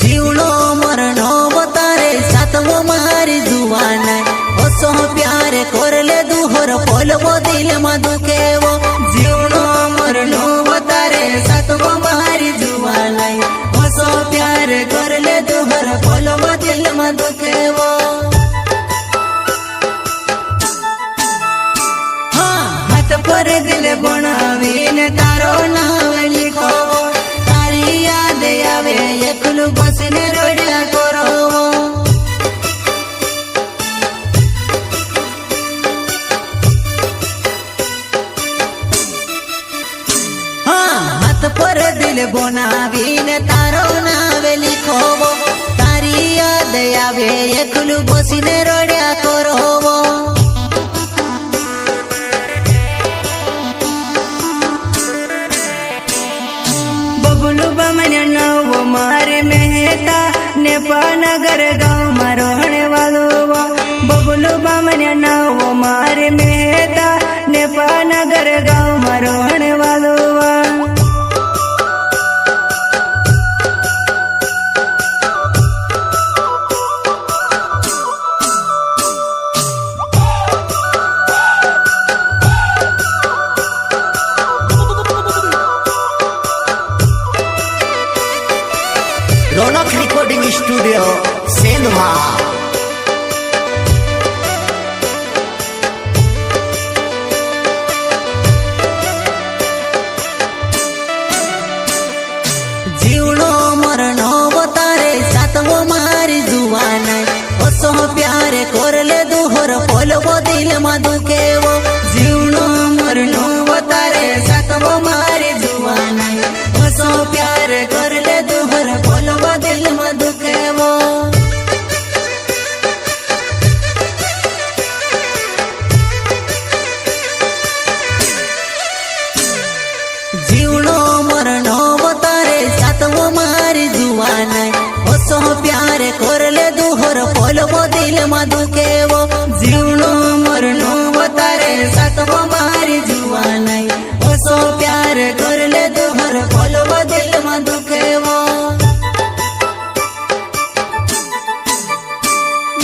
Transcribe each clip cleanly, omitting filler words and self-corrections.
जीवनो मरणो बतारे सातवो मारी जुवान ओसो प्यार कोरले दुहर पोलवो दिल में दुखेवो जीवनो मरणो बतारे सातवो मारी जुवान ओसो प्यार कोरले दुहर पोलवो दिल में दुखेवो हाथ पर दिल बनावीने तारो नाम लिखो तारी याद आवे एकलू बसने रोड्या करो हाथ पर दिल बनावीने तारो नाम लिखो तारी याद आवे एकलू बसने रोड्या करो नव मारे मेहता नेपानगर गाँव में रहने वालो बबलू बामनिया नव मारे मेहता नेपानगर गाँव में रहने वालो रौनक रिकॉर्डिंग स्टूडियो सेंधवा जीवनो मरणो बतारे सातवो मारी जुवान ओसो प्यार कोरले दुहर पोलवो दिल में दुखेवो जीवनो मरणो बतारे सातवो मारी जुवान ओसो प्यार कोरले दुहर पोलवो दिल में दुखेवो जीवनो मरणो बतारे सातवो मारी जुवान ओसो प्यार कोरले दुहर पोलवो दिल में दुखेवो जीवनो मरणो बतारे सातवो मारी जुवान ओसो प्यार कोरले दुहर पोलवो दिल में दुखेवो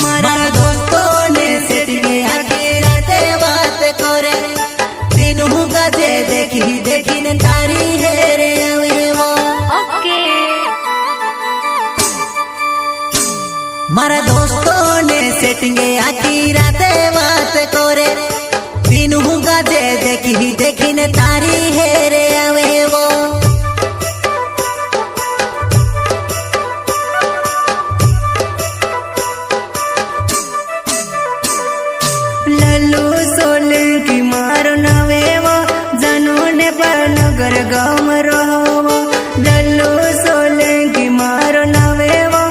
मारा दोस्तों ने सेठ गया कि राते बात करे दिनों गाजे देखी देखी ने तारी है रे वो मारा दोस्तों ने सेठ गया कि राते बात करे दिनों गाजे देखी देखी ने तारी है रे वो लल्लू सोलंकी मारो नवेवो जनो ने पर नगर गाँव में रहो लल्लू सोलंकी मारो नवेवो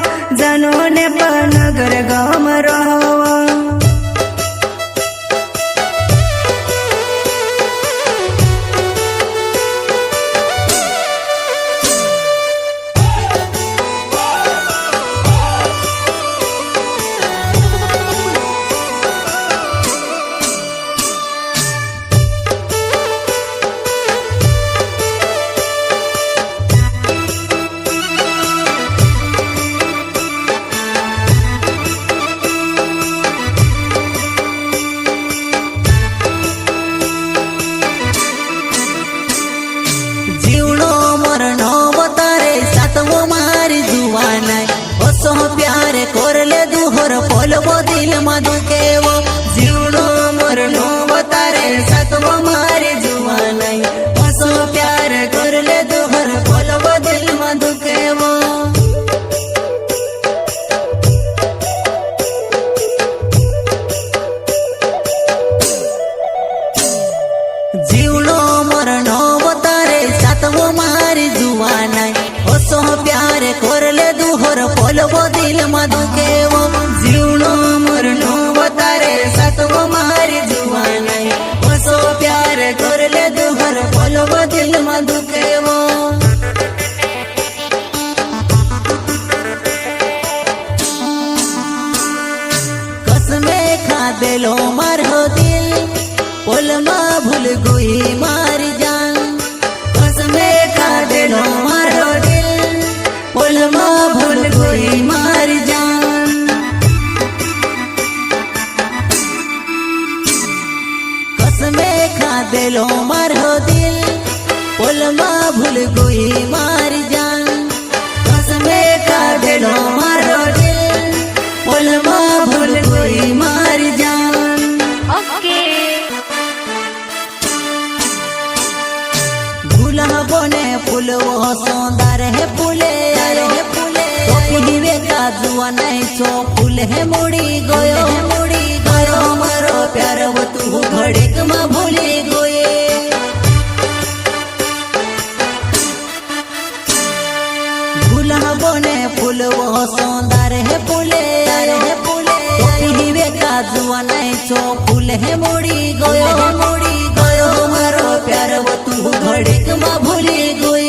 जनो ने पर नगर गाँव में रहो जीवनो मरणो बतारे सातवो मारी जुवान ओसो प्यार कोरले दुहर पोलवो दिल में दुखेवो जीवनो मरणो बतारे सातवो मारी जुवान ओसो प्यार कोरले दुहर पोलवो दिल में दुखेवो जीवनो मरणो बतारे सातवो मारी जुवान ओसो प्यार कोरले दुहर पोलवो दिल में दुखेवो जीवनो मरणो बतारे सातवो मारी जुवान ओसो प्यार कोरले दुहर पोलवो दिल में दुखेवो कसमे खा देलो मारो दिल पोल में भूल गई मारी जान कसमे खा देलो मारो दिल पोल में भूल गई जुआ नहीं छो फूल है मुड़ी गयो मारो प्यार वो तू घड़ीक में भूली गोये गुलाबो ने फूल वो सौंदर है फूले पीवे का जुआ नहीं छो फूल है मुड़ी गयो मारो प्यार वो तू घड़ीक में भूली गोये